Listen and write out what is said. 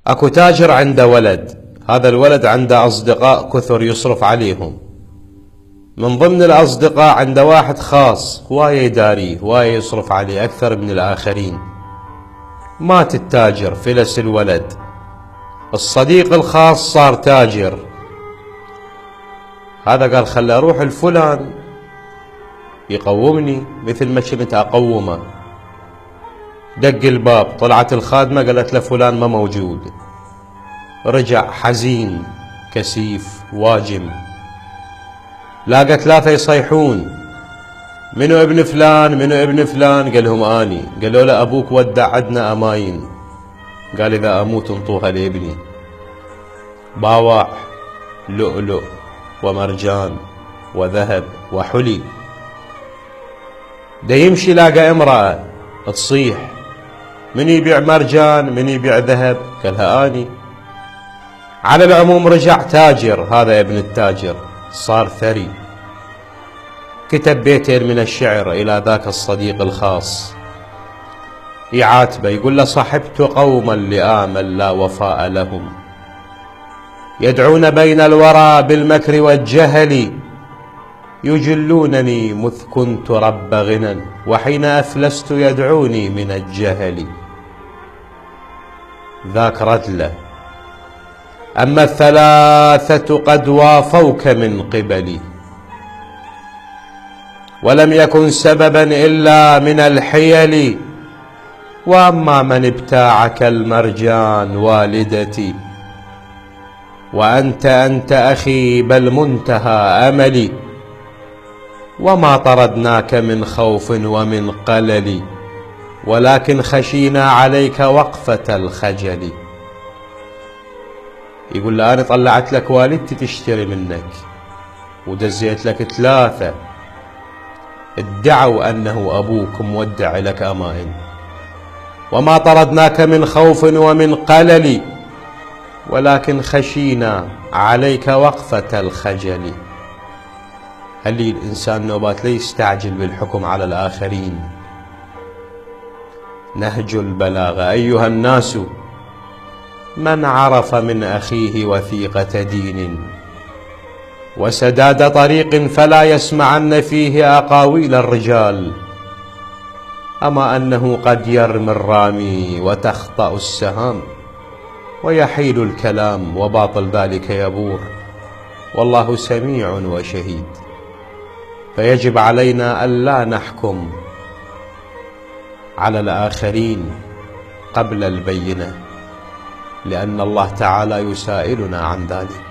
اكو تاجر عنده ولد، هذا الولد عنده اصدقاء كثر يصرف عليهم. من ضمن الاصدقاء عنده واحد خاص هواية يداريه، هواية يصرف عليه اكثر من الاخرين. مات التاجر، فلس الولد، الصديق الخاص صار تاجر. هذا قال خلي اروح الفلان يقومني مثل ما كنت اقومه. دق الباب، طلعت الخادمة قالت له فلان ما موجود. رجع حزين كسيف واجم، لاقى ثلاثة يصيحون: منو ابن فلان؟ منو ابن فلان؟ قال لهم اني. قالوا له ابوك ودع عدنا اماين. قال اذا اموت انطوها لابني. باوع لؤلؤ ومرجان وذهب وحلي. دا يمشي لاقى امرأة تصيح: من يبيع مرجان؟ من يبيع ذهب؟ قالها اني. على العموم رجع تاجر، هذا ابن التاجر صار ثري. كتب بيتين من الشعر الى ذاك الصديق الخاص، يعاتبه يقول له: صحبت قوما لآمل لا وفاء لهم، يدعون بين الورى بالمكر والجهل، يجلونني مذ كنت رب غنى، وحين أفلست يدعوني من الجهل. ذاك رذلة. أما الثلاثة قد وافوك من قبلي، ولم يكن سببا إلا من الحيل، وأما من ابتاعك المرجان والدتي، وأنت أخي بل منتهى أملي، وما طردناك من خوف ومن قلل، ولكن خشينا عليك وقفة الخجل. يقول له: أنا طلعت لك والدتي تشتري منك، ودزيت لك ثلاثة ادعوا أنه أبوك مودع لك أمائن، وما طردناك من خوف ومن قلل، ولكن خشينا عليك وقفة الخجل. هل الإنسان نوبات لا يستعجل بالحكم على الآخرين. نهج البلاغة: أيها الناس، من عرف من أخيه وثيقة دين وسداد طريق فلا يسمعن فيه أقاويل الرجال، أما أنه قد يرمي الرامي وتخطأ السهام، ويحيل الكلام وباطل ذلك يبور، والله سميع وشهيد. فيجب علينا ألا نحكم على الآخرين قبل البينة، لأن الله تعالى يسائلنا عن ذلك.